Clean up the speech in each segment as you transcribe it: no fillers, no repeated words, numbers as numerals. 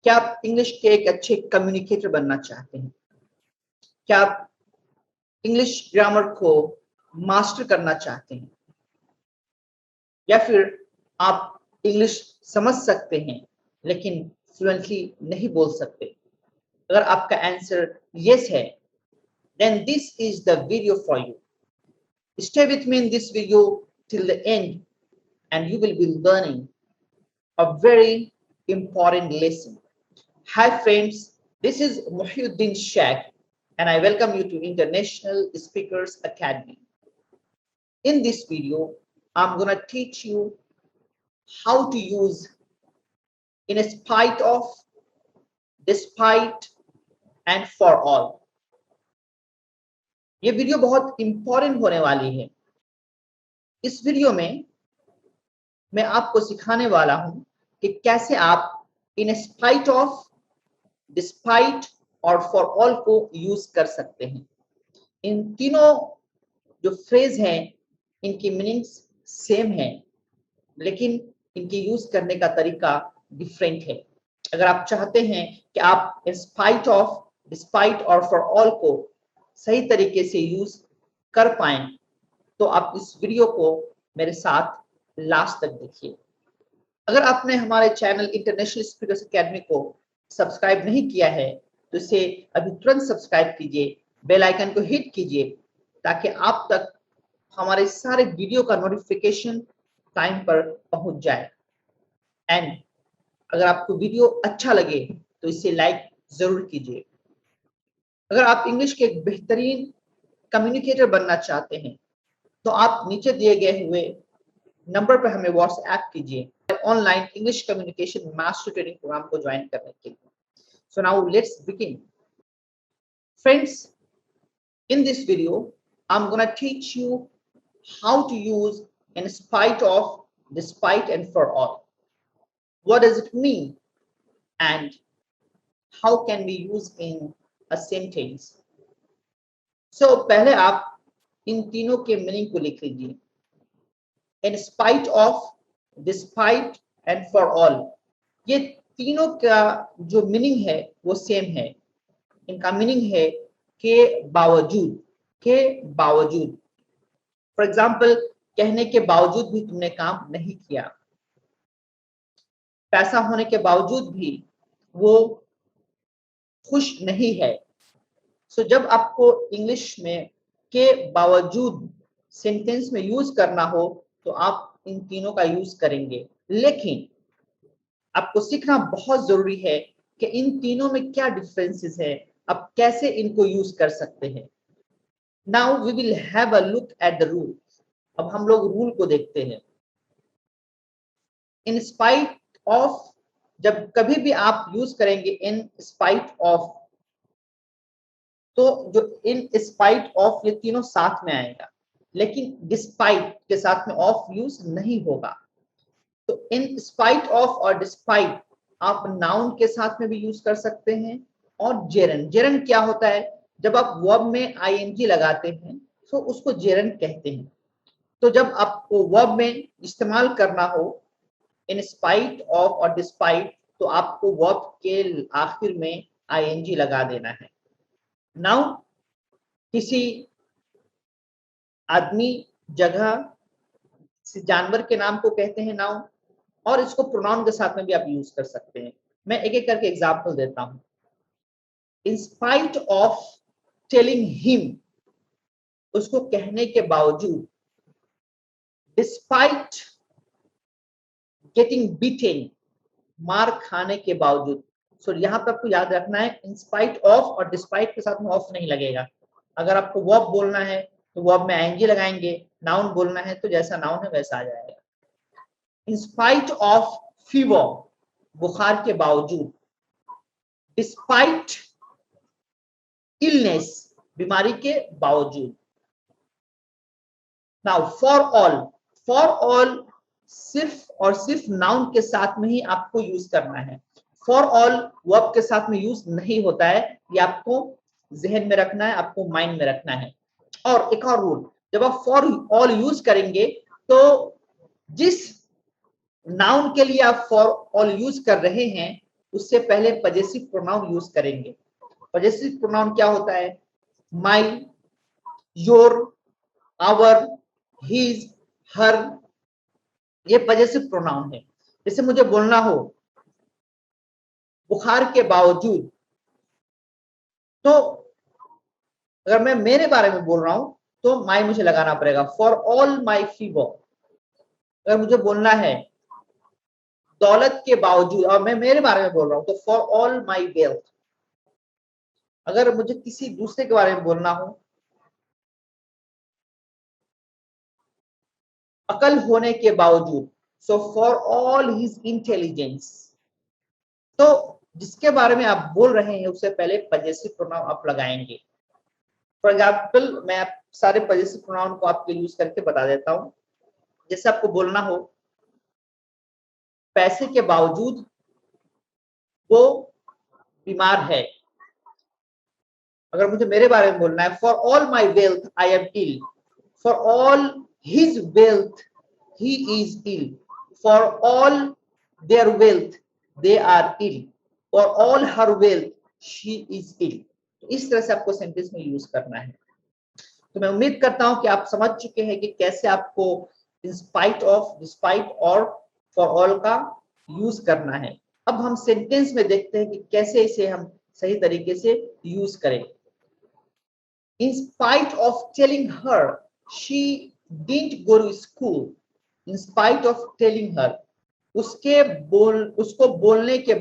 क्या आप इंग्लिश के एक अच्छे कम्युनिकेटर बनना चाहते हैं? क्या आप इंग्लिश ग्रामर को मास्टर करना चाहते हैं? या फिर आप इंग्लिश समझ सकते हैं लेकिन फ्लुएंटली नहीं बोल सकते? अगर आपका आंसर यस है, then this is the video for you. Stay with me in this video till the end and you will be learning a very important lesson. Hi friends, this is Muhyiddin Sheikh and I welcome you to International Speakers Academy. In this video, I'm gonna teach you how to use in spite of, despite and for all. ये video बहुत important होने वाली है। इस video में मैं आपको सिखाने वाला हूं कि कैसे आप इन स्पाइट ऑफ, डिस्पाइट और फॉर ऑल को यूज कर सकते हैं। इन तीनों जो फ्रेज हैं इनकी मीनिंग्स सेम है लेकिन इनकी यूज करने का तरीका डिफरेंट है। अगर आप चाहते हैं कि आप इन स्पाइट ऑफ, डिस्पाइट और फॉर ऑल को सही तरीके से यूज कर पाएं तो आप इस वीडियो को मेरे साथ लास्ट तक देखिए। अगर आपने हमारे चैनल इंटरनेशनल स्पीकर्स एकेडमी को सब्सक्राइब नहीं किया है तो इसे अभी तुरंत सब्सक्राइब कीजिए, बेल आइकन को हिट कीजिए ताकि आप तक हमारे सारे वीडियो का नोटिफिकेशन टाइम पर पहुंच जाए। एंड अगर आपको वीडियो अच्छा लगे तो इसे लाइक जरूर कीजिए। अगर आप इंग्लिश के एक बेहतरीन कम्युनिकेटर बनना चाहते हैं तो आप नीचे दिए गए हुए नंबर पर हमें व्हाट्सएप कीजिए online English communication master training programme को ज्वाइन करने के लिए। So now let's begin. Friends, in this video I'm going to teach you how to use in spite of, despite and for all. What does it mean and how can we use in a sentence? So पहले आप इन तीनों के meaning को लिख लीजिए। In spite of, despite and for all, ये तीनों का जो मीनिंग है वो सेम है। इनका मीनिंग है के बावजूद, के बावजूद। फॉर एग्जाम्पल, कहने के बावजूद भी तुमने काम नहीं किया, पैसा होने के बावजूद भी वो खुश नहीं है। सो जब आपको इंग्लिश में के बावजूद सेंटेंस में यूज करना हो तो आप इन तीनों का यूज करेंगे, लेकिन आपको सीखना बहुत जरूरी है कि इन तीनों में क्या डिफरेंसेस है, आप कैसे इनको यूज कर सकते हैं। Now we will have a look at the rule. अब हम लोग रूल को देखते हैं। इन स्पाइट ऑफ, जब कभी भी आप यूज करेंगे इन स्पाइट ऑफ तो जो इन स्पाइट ऑफ ये तीनों साथ में आएगा, लेकिन डिस्पाइट के साथ में ऑफ यूज नहीं होगा। तो इन स्पाइट ऑफ और डिस्पाइट आप नाउन के साथ में भी यूज कर सकते हैं और जेरन। जेरन क्या होता है? जब आप वर्ब में आईएनजी लगाते हैं तो उसको जेरन कहते हैं। तो जब आपको वर्ब में इस्तेमाल करना हो इन स्पाइट ऑफ और डिस्पाइट तो आपको वर्ब के आखिर में आईएनजी लगा देना है। नाउ किसी आदमी, जगह, किसी जानवर के नाम को कहते हैं नाउन, और इसको प्रोनाउन के साथ में भी आप यूज कर सकते हैं। मैं एक एक करके एग्जांपल देता हूं। In spite of telling him, उसको कहने के बावजूद। डिस्पाइट गेटिंग बीटेन, मार खाने के बावजूद। सो यहाँ पर आपको याद रखना है इन स्पाइट ऑफ और डिस्पाइट के साथ में ऑफ नहीं लगेगा। अगर आपको वर्ब बोलना है तो वर्ब में आईएनजी लगाएंगे, नाउन बोलना है तो जैसा नाउन है वैसा आ जाएगा। इन स्पाइट ऑफ फीवर, बुखार के बावजूद। डिस्पाइट इलनेस, बीमारी के बावजूद। Now for all, for all सिर्फ और सिर्फ नाउन के साथ में ही आपको यूज करना है। फॉर ऑल वर्ब के साथ में यूज नहीं होता है, ये आपको जहन में रखना है, आपको माइंड में रखना है। और एक और रूल, जब आप फॉर ऑल यूज करेंगे तो जिस नाउन के लिए आप फॉर ऑल यूज कर रहे हैं उससे पहले पजेसिव प्रोनाउन यूज करेंगे। पजेसिव प्रोनाउन क्या होता है? माई, योर, आवर, हिज, हर, ये पजेसिव प्रोनाउन है। जैसे मुझे बोलना हो बुखार के बावजूद, तो अगर मैं मेरे बारे में बोल रहा हूं तो माई मुझे लगाना पड़ेगा। For all my fever. अगर मुझे बोलना है दौलत के बावजूद और मैं मेरे बारे में बोल रहा हूं तो फॉर ऑल माई वेल्थ। अगर मुझे किसी दूसरे के बारे में बोलना हो अकल होने के बावजूद, so for all his intelligence. तो जिसके बारे में आप बोल रहे हैं उससे पहले पजेसिव प्रोनाउन आप लगाएंगे। फॉर एग्जाम्पल मैं सारे पजेसिव प्रोनाउन को आपके यूज करके बता देता हूं। जैसे आपको बोलना हो पैसे के बावजूद वो बीमार है। अगर मुझे मेरे बारे में बोलना है for all my wealth I am ill, for all his wealth he is ill, for all their wealth they are ill, for all her wealth she is ill. इस तरह से आपको सेंटेंस में यूज करना है। तो मैं उम्मीद करता हूं कि आप समझ चुके हैं कि कैसे आपको इन स्पाइट ऑफ, डिस्पाइट और फॉर ऑल का यूज करना है। अब हम सेंटेंस में देखते हैं कि कैसे इसे हम सही तरीके से यूज करें। In spite of telling her she didn't go to school, in spite of telling her, उसको बोलने के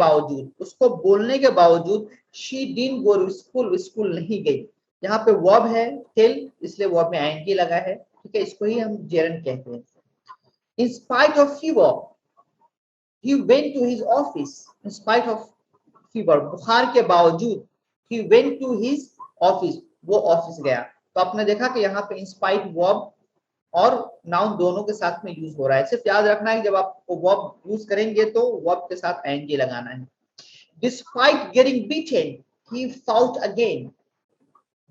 बावजूद she didn't go to school, school नहीं गई। यहाँ पे वर्ब है tell, इसलिए वर्ब में ing लगा है, ठीक है, इसको ही हम जेरन कहते हैं। In spite of fever, he went to his office. In spite of fever, बुखार के बावजूद he went to his office, वो ऑफिस गया। तो आपने देखा कि यहाँ पे इंस्पाइट वर्ब और नाउन दोनों के साथ में यूज हो रहा है। सिर्फ याद रखना है जब आप वर्ब यूज करेंगे तो वर्ब के साथ ing लगाना है। डिस्पाइट गेटिंग बीटन ही फाउट अगेन।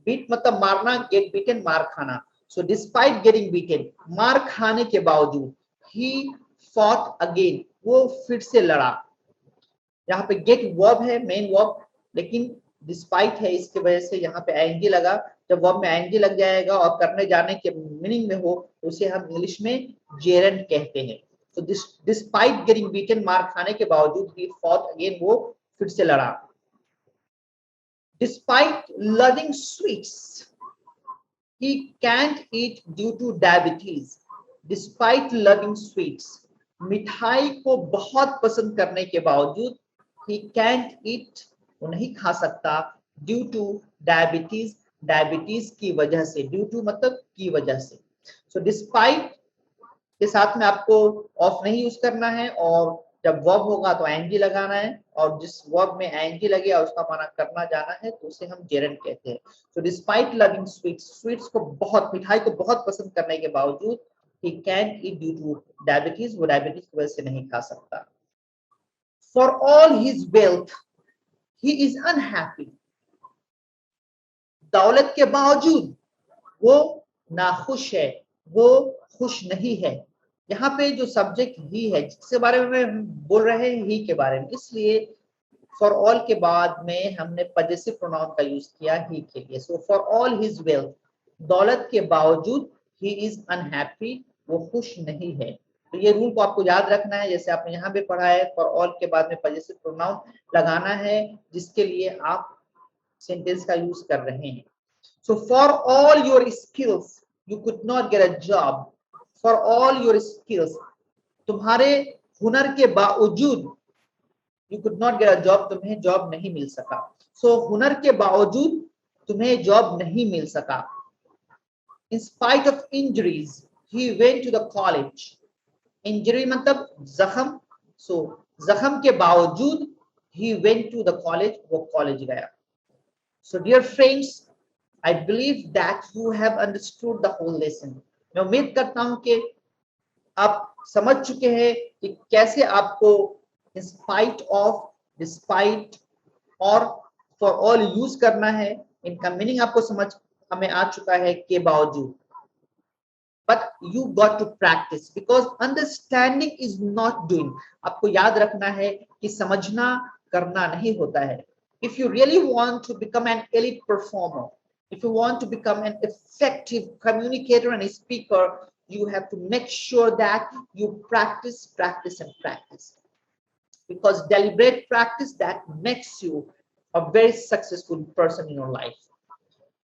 बीट मतलब मारना, गेट बीटन मार खाना। सो डिस्पाइट गेटिंग बीटन, मार खाने के बावजूद, ही फॉट अगेन, वो फिर से लड़ा। यहाँ पे गेट वर्ब है, मेन वर्ब, लेकिन डिस्पाइट है, इसकी वजह से यहाँ पे ing लगा। जब वर्ब में ing लग जाएगा और करने जाने के मीनिंग में हो तो उसे हम इंग्लिश में जेरंड कहते हैं। तो डिस्पाइट गेटिंग बीटन, मार खाने के बावजूद, ही फॉट अगेन, वो फिर से लड़ा। Despite loving sweets, he can't eat due to diabetes. Despite loving sweets, मिठाई को बहुत पसंद करने के बावजूद he can't eat, वो नहीं खा सकता, ड्यू टू डायबिटीज, डायबिटीज की वजह से। ड्यू टू मतलब की वजह से। सो डिस्पाइट के साथ में आपको ऑफ नहीं यूज करना है और जब वर्ब होगा तो ing लगाना है और जिस वर्ब में ing लगे और उसका माना करना जाना है तो उसे हम जेरंड कहते हैं। तो डिस्पाइट लविंग स्वीट्स, स्वीट्स को बहुत, मिठाई को बहुत पसंद करने के बावजूद he can't eat due to diabetes, वो डायबिटीज की वजह से नहीं खा सकता। For all his wealth he is unhappy, दौलत के बावजूद वो नाखुश है, वो खुश नहीं है। यहाँ पे जो सब्जेक्ट ही है जिसके बारे में हम बोल रहे हैं, ही के बारे में, इसलिए फॉर ऑल के बाद में हमने पजेसिव प्रोनाउन का यूज किया ही के लिए। So for all his wealth, दौलत के बावजूद, ही इज अनहैप्पी, वो खुश नहीं है। तो ये रूल को आपको याद रखना है, जैसे आपने यहाँ पे पढ़ा है, फॉर ऑल के बाद में पजेसिव प्रोनाउन लगाना है जिसके लिए आप सेंटेंस का यूज कर रहे हैं। So for all your skills, you could not get a job. For all your skills, तुम्हारे हुनर के बावजूद, you could not get a job, तुम्हें जॉब नहीं मिल सका। So हुनर के बावजूद तुम्हें जॉब नहीं मिल सका। In spite of injuries, he went to the college. Injury मतलब जख्म, so जख्म के बावजूद he went to the college, वो कॉलेज गया। So dear friends, I believe that you have understood the whole lesson. मैं उम्मीद करता हूं कि आप समझ चुके हैं कि कैसे आपको in spite of, despite और for all यूज करना है। इनका मीनिंग आपको समझ हमें आ चुका है के बावजूद। But you got to practice because understanding is not doing. आपको याद रखना है कि समझना करना नहीं होता है. If you really want to become an elite performer, if you want to become an effective communicator and a speaker, you have to make sure that you practice, practice, and practice. Because deliberate practice that makes you a very successful person in your life.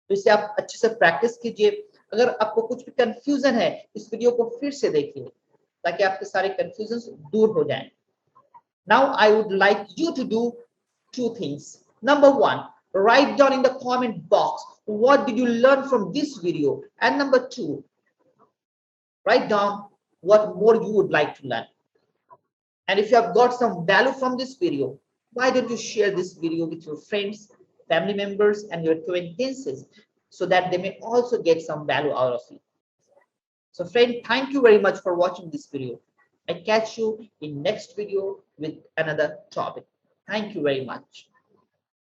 तो इसे आप अच्छे से practice कीजिए. अगर आपको कुछ भी कंफ्यूजन है, इस वीडियो को फिर से देखिए ताकि आपके सारे कंफ्यूजन दूर हो जाएं. Now I would like you to do two things. Number one, write down in the comment box what did you learn from this video, and number two, write down what more you would like to learn. And if you have got some value from this video, why don't you share this video with your friends, family members, and your acquaintances so that they may also get some value out of it. So friend, thank you very much for watching this video. I catch you in next video with another topic. Thank you very much.